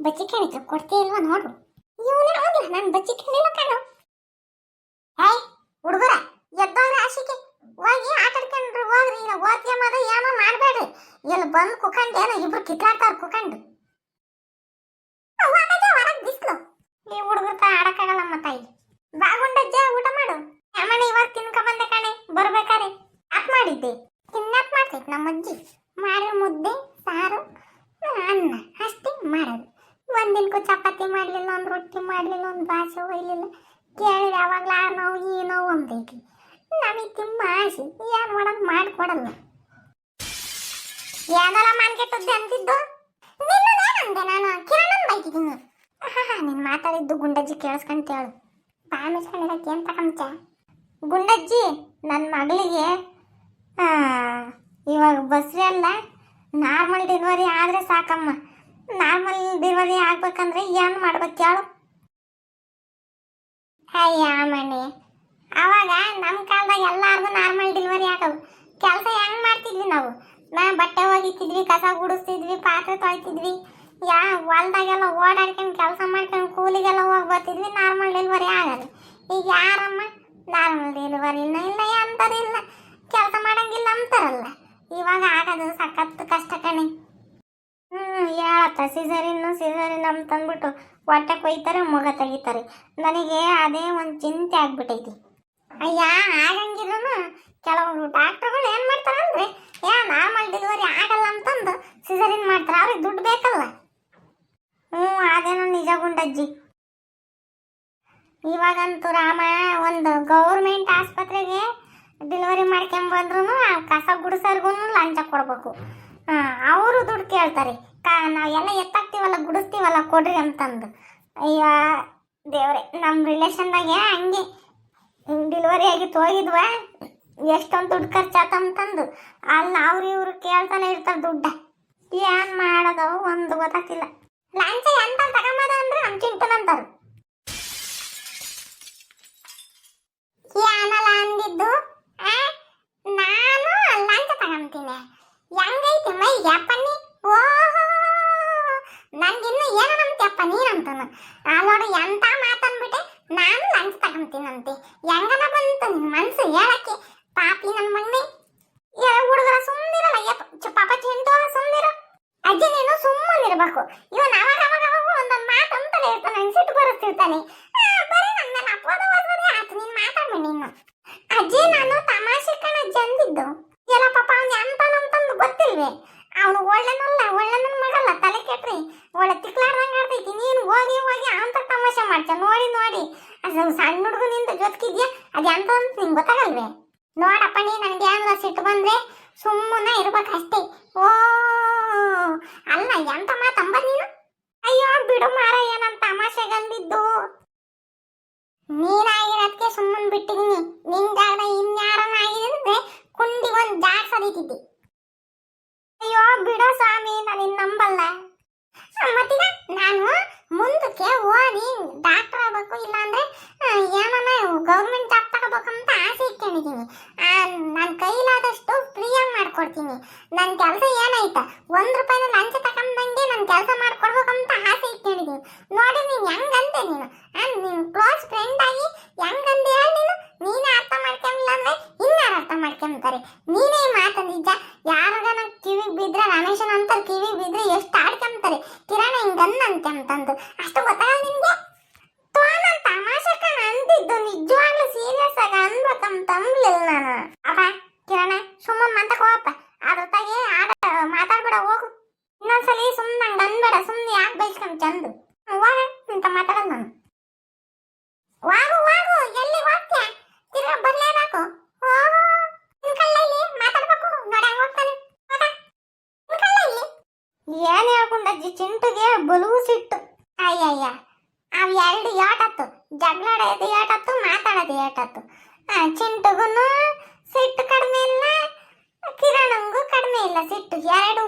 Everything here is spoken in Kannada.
ಬಚ್ಚಿ ಕೇಳಿದ್ರು ಕೊಡ್ತೇ ಇಲ್ವಾ ನೋಡು. ಇವನೇ ಹೋಗಿಲ್ಲ, ನಾನು ಬಚ್ಚಿ ಕೇಳಿಲ್ಲ ಕಣ್ಣು. ಹಾಯ್ ಹುಡುಗರ, ಎದ್ದವ್ರ ಆಶಿಕೆ ಹೋಗಿ ಆಟ ಆಡ್ಕೊಂಡ್ರು ಹೋಗ್ರಿ. ಇಲ್ಲ ಓದ್ಯಮದ ಏನೋ ಮಾಡಬೇಡ್ರಿ. ಇಲ್ಲಿ ಬಂದು ಕುಕಂಡು ಏನೋ ಇಬ್ರು ಕಿತ್ತಾಡ್ತಾರ ಕುಕಂಡು. ಹೊರಗೆ ಬಿಸ್ಲು, ಈ ಹುಡುಗರ ಆಡಕ್ಕಾಗಲ್ಲಮ್ಮ ತಾಯಿ. ಬಾಗುಂಡಜ್ಜ ಊಟ ಮಾಡು. ಅಮ್ಮನೆ ಇವಾಗ ತಿನ್ಕ ಬಂದೆ ಕಣೆ ಬರ್ಬೇಕಾರೆ. ಯಾಕೆ ಮಾಡಿದ್ದೆ? ತಿನ್ನಕ್ ಮಾಡ್ತೈತೆ ನಮ್ಮ ಅಜ್ಜಿ. ಮಾಡಿರೋ ಮುದ್ದೆ ಸಾರು ಅನ್ನ ಅಷ್ಟೇ ಮಾಡೋದು. ಒಂದಿನಕ್ಕೂ ಚಪಾತಿ ಮಾಡಲಿಲ್ಲ, ಒಂದು ರೊಟ್ಟಿ ಮಾಡಲಿಲ್ಲ, ಒಂದು ಬಾಸೆ ಒಯ್ಲಿಲ್ಲ. ಕೇಳಿದ್ರೆ ಯಾವಾಗಲ ಆ ನೋವು ಈ ನೋವು ಅಂತೈತಿ. ನಮಗೆ ತುಂಬ ಆಸೆ, ಏನು ಮಾಡೋದು ಮಾಡಿಕೊಡಲ್ಲ. ಏನೆಲ್ಲ ಮಾನ್ಕೆಟ್ಟದ್ದೆ ಅಂತಿದ್ದು ನಿನ್ನದೇನಂದೆ ನಾನು ಕಿರಣನ್ ಬೈಕಿದ್ದೀನಿ. ನೀನು ಮಾತಾಡಿದ್ದು ಗುಂಡಜ್ಜಿ ಕೇಳಿಸ್ಕೊಂತ ಹೇಳು. ಬಾಮಿಸ್ಕೊಂಡಿರಕ್ಕೆ ಏನು ತಗೊಂಚ ಗುಂಡಜ್ಜಿ. ನನ್ನ ಮಗಳಿಗೆ ಇವಾಗ ಬಸ್ರಿ ಅಲ್ಲ, ನಾರ್ಮಲ್ ಡೆಲಿವರಿ ಆದರೆ ಸಾಕಮ್ಮ. ನಾರ್ಮಲ್ ಡೆಲಿವರಿ ಆಗ್ಬೇಕಂದ್ರೆ ಏನು ಮಾಡ್ಬೇಕು ಹೇಳು? ಅಯ್ಯ ಮನೆ, ಅವಾಗ ನಮ್ಮ ಕಾಲದಾಗ ಎಲ್ಲಾರ್ಗು ನಾರ್ಮಲ್ ಡೆಲಿವರಿ ಆಗವು. ಕೆಲಸ ಹೆಂಗೆ ಮಾಡ್ತಿದ್ವಿ ನಾವು? ಬಟ್ಟೆ ಒಗಿತಿದ್ವಿ, ಕಸ ಗುಡಿಸ್ತಿದ್ವಿ, ಪಾತ್ರೆ ತೊಳಿತಿದ್ವಿ, ಹೊಲ್ದಾಗೆಲ್ಲ ಓಡಾಡ್ಕೊಂಡು ಕೆಲಸ ಮಾಡ್ಕೊಂಡು ಕೂಲಿಗೆಲ್ಲ ಹೋಗಿ ಬರ್ತಿದ್ವಿ. ನಾರ್ಮಲ್ ಡೆಲಿವರಿ ಆಗೋದು. ಈಗ ಯಾರಮ್ಮ ನಾರ್ಮಲ್ ಡೆಲಿವರಿ ಇಲ್ಲ ಅಂತಾರಿಲ್ಲ, ಕೆಲಸ ಮಾಡಂಗಿಲ್ಲ ಅಂತಾರಲ್ಲ. ಇವಾಗ ಆಗೋದು ಸಖತ್ತು ಕಷ್ಟ ಕಣೆ. ಹೇಳತ್ತ ಸಿಸರಿನ್ ಅಂತಂದ್ಬಿಟ್ಟು ಹೊಟ್ಟೆ ಕೊಯ್ತಾರೆ, ಮುಗ ತೆಗಿತಾರೆ. ನನಗೆ ಅದೇ ಒಂದು ಚಿಂತೆ ಆಗ್ಬಿಟ್ಟೈತಿ. ಅಯ್ಯ ಆಗಂಗಿದ್ರು ಕೆಲವರು ಡಾಕ್ಟರ್ಗಳು ಏನು ಮಾಡ್ತಾರಂದ್ರೆ ನಾರ್ಮಲ್ ಡೆಲಿವರಿ ಆಗಲ್ಲ ಅಂತಂದು ಸಿಸರಿನ್ ಮಾಡ್ತಾರೆ. ಅವ್ರಿಗೆ ದುಡ್ಡು ಬೇಕಲ್ಲ. ಅದೇನೋ ನಿಜ ಗುಂಡಜ್ಜಿ. ಇವಾಗಂತೂ ರಾಮ ಒಂದು ಗೌರ್ಮೆಂಟ್ ಆಸ್ಪತ್ರೆಗೆ ಡೆಲಿವರಿ ಮಾಡ್ಕೊಂಬಂದ್ರೂ ಕಸ ಗುಡಿಸೋರ್ಗು ಲಂಚ ಕೊಡ್ಬೇಕು. ಅವರು ದುಡ್ಡು ಕೇಳ್ತಾರೆ. ನಾವೆಲ್ಲ ಎತ್ತಾಕ್ತೀವಲ್ಲ, ಗುಡಿಸ್ತೀವಲ್ಲ, ಕೊಡ್ರಿ ಅಂತಂದು. ಅಯ್ಯ ದೇವ್ರೆ, ನಮ್ಮ ರಿಲೇಷನ್ದಾಗೆ ಹಂಗೆ ಡೆಲಿವರಿ ಆಗಿತ್ತು, ಹೋಗಿದ್ವ ಎಷ್ಟೊಂದು ದುಡ್ಡು ಖರ್ಚಾತಂತಂದು ಅಲ್ಲಿ ಅವ್ರು ಇವ್ರು ಕೇಳ್ತಾನೆ ಇರ್ತಾರೆ ದುಡ್ಡ. ಏನು ಮಾಡೋದು ಒಂದು ಗೊತ್ತಾಗ್ತಿಲ್ಲ. ಲಂಚ ಎಂತ ತಗೊಂಬದ ಅಂದ್ರೆ ನಮ್ಮ ಚಿಂಟನಂತಾರು. ಏನಲ್ಲ ಅಂದಿದ್ದು, ನಾನು ಲಂಚ ತಗೊಂತೀನಿ. ಹೆಂಗೈತಿ ಮೈಗೆ ಪನ್ನಿ? ಓಹೋ, ನನ್ಗಿನ್ನು ಏನೋ ನಮ್ತಪ್ಪ ನೀನಂತಾನ. ನೋಡು ಎಂತ ಮಾತನ್ಬಿಟ್ಟೆ. ನಾನು ಲಂಚ ತಗೊಂತೀನಂತೆ. ಹೆಂಗನ ಬಂತು ನಿನ್ ಮನ್ಸು ಹೇಳಕ್ಕೆ? ಪಾಪಿ ನನ್ನ ಮಗನೇ. ಹುಡುಗರ ಸುಮ್ಮನಿರಲ್ಲ. ಪಾಪ ಚಿಂಟು ಸುಮ್ಮನಿರು. ಅಜ್ಜಿ ನೀನು ಸುಮ್ಮನಿರ್ಬೇಕು. ಇವನ್ ಅವಾಗ ಒಂದೊಂದು ಮಾತು ಅಂತಾನೆ ಇರ್ತಾನೆ, ಸಿಟ್ಟು ಬರುತ್ತಿರ್ತಾನೆ. ಬರೀ ನನ್ನ ಅಪವಾದ ಆಯ್ತು. ನೀನ್ ಮಾತಾಡ್ಬೇಡಿ ನೀನು. ಅಜ್ಜಿ ನಾನು ತಮಾಷೆ ಕಣ ಜಂದಿದ್ದು. ಎಲ್ಲ ಪಾಪ ಅವ್ನು ಎಂತನಂತಂದು ಗೊತ್ತಿಲ್ವೇ? ಅವನು ಒಳ್ಳೆನಲ್ಲ, ಒಳ್ಳೆನ ಮಾಡಲ್ಲ. ತಲೆ ಕೆಟ್ರಿ ಒಳ್ಳೆ ತಿಕ್ಲಾರ್ದಂಗೆ ಆಡ್ತೈತಿ. ನೀನು ಹೋಗಿ ಅಂತ ತಮಾಷೆ ಮಾಡ್ತ ನೋಡಿ ಅದು ಸಣ್ಣ ಹುಡುಗನಿಂದ ಜೊತೆಗಿದ್ಯಾ. ಅದು ಎಂತ ಅಂತ ನಿಂಗೆ ಗೊತ್ತಾಗಲ್ವೇ? ನೋಡಪ್ಪ, ನೀ ನನಗೆ ಏನಾರ ಸಿಟ್ಟು ಬಂದ್ರೆ ಸುಮ್ಮನೆ ಇರ್ಬೇಕಷ್ಟೇ. ಓ ಅಲ್ಲ, ಎಂತ ಮಾತಂಬ ನೀನು? ಅಯ್ಯೋ ಬಿಡು ಮಾರ, ಏನಂತ ತಮಾಷೆಗಂದಿದ್ದು. ನೀನಾಗಿರೋದಕ್ಕೆ ಸುಮ್ಮನೆ ಬಿಟ್ಟಿದ್ದೀನಿ. ನಿನ್ ಜಾಗ ಇನ್ಯಾರನ್ನ ಆಗಿದ್ರೆ ಕುಂಡಿ ಒಂದು ಜಾಗ ಸದೀತಿದ್ದಿ. ಅಯ್ಯೋ ಬಿಡೋ ಸ್ವಾಮಿ, ನಾನು ನಂಬಲ್ಲ. ಮತ್ತೀಗ ನಾನು ಮುಂದಕ್ಕೆ ಓದಿ ಡಾಕ್ಟರ್ ಆಗ್ಬೇಕು, ಇಲ್ಲಾಂದ್ರೆ ಏನನ್ನ ಗೌರ್ಮೆಂಟ್ ಜಾಬ್ ತಗೋಬೇಕಂತ ಆಸೆ ಇಟ್ಕೊಂಡಿದ್ದೀನಿ. ನನ್ನ ಕೈಲಾದಷ್ಟು ಫ್ರೀಯಾಗಿ ಮಾಡ್ಕೊಡ್ತೀನಿ. ನನ್ನ ಕೆಲಸ ಏನಾಯ್ತಾ, ₹1 ಲಂಚ ತಗೊಂಡಂಗೆ ನನ್ನ ಕೆಲಸ ಮಾಡ್ಕೊಡ್ಬೇಕಂತ ಆಸೆ ಇಟ್ಕೊಂಡಿದ್ದೀನಿ. ನೋಡಿ ನೀನು ಹೆಂಗಂತೆ, ನೀನು ಕ್ಲೋಸ್ ಫ್ರೆಂಡ್ ಆಗಿ ಹೆಂಗಂದೆ ಹೇಳಿ ನೀನು. ನೀನೇ ಅರ್ಥ ಮಾಡ್ಕೊಂಡಿಲ್ಲ ಅಂದ್ರೆ ಇನ್ಯಾರು ಅರ್ಥ ಮಾಡ್ಕೊಂತಾರೆ? ನೀನೇ ಮಾತು ನಿಜ. ಯಾರಿಗಾನ ಕಿವಿಗೆ ಬಿದ್ರೆ, ರಮೇಶನ್ ಅಂತ ಕಿವಿಗೆ ಬಿದ್ರೆ ಎಷ್ಟು ಆಡ್ಕೊಂತಾರೆ. ಕಿರಣ ಹಿಂಗನ್ನ ಅಂತಂದು ಅಷ್ಟು ಗೊತ್ತಾಗಲ್ಲ ನಿನ್ಗೆ? ನಾನು ತಮಾಷೆ ಕಣ ಅಂದಿದ್ದು, ನಿಜವಾಗ್ಲೂ ಸೀರಿಯಸ್ ಆಗಿ ಅನ್ಬೇಕಂತ ಅನ್ಲಿಲ್ಲ ನಾನು. ಅಪ್ಪ ಕಿರಣ, ಸುಮ್ಮನೆ ಮಾತಾಕೋಪ್ಪ. ಅದ್ರ ತಾಗೆ ಮಾತಾಡ್ಬೇಡ, ಹೋಗು. ಇನ್ನೊಂದ್ಸಲಿ ಸುಮ್ಮನೆ ಹಂಗೆ ಅನ್ಬೇಡ. ಸುಮ್ಮನೆ ಯಾಕೆ ಬೈಸ್ಕೊಂಡು ಚಂದು ಹೋಗ ಅಂತ ಮಾತಾಡೋದು ನಾನು. ವಾಗು ಎಲ್ಲಿ ಹೋಗ್ತೀಯ? ತಿರ್ಗಾ ಬರ್ಲೇಬೇಕು. ನಿನ್ ಕಲ್ಲ ಇಲ್ಲಿ ಮಾತಾಡ್ಬೇಕು. ನೋಡಿ ಹಂಗ ಹೋಗ್ತಾನೆ. ನಿನ್ ಕಲ್ಲ ಇಲ್ಲಿ ಏನ್ ಹೇಳ್ಕೊಂಡಜ್ಜಿ ಚಿಂಟುಗೆ ಬಲವು ಸಿಟ್ಟು. ಅಯ್ಯಯ್ಯ, ಅವ್ ಎರಡು ಏಟತ್ತು, ಜಗಳಾಡೋದು ಏಟತ್ತು, ಮಾತಾಡೋದು ಏಟತ್ತು. ಚಿಂಟುಗೂ ಸಿಟ್ಟು ಕಡಿಮೆ ಇಲ್ಲ, ಕಿರಣಂಗೂ ಕಡಿಮೆ ಇಲ್ಲ ಸಿಟ್ಟು. ಎರಡು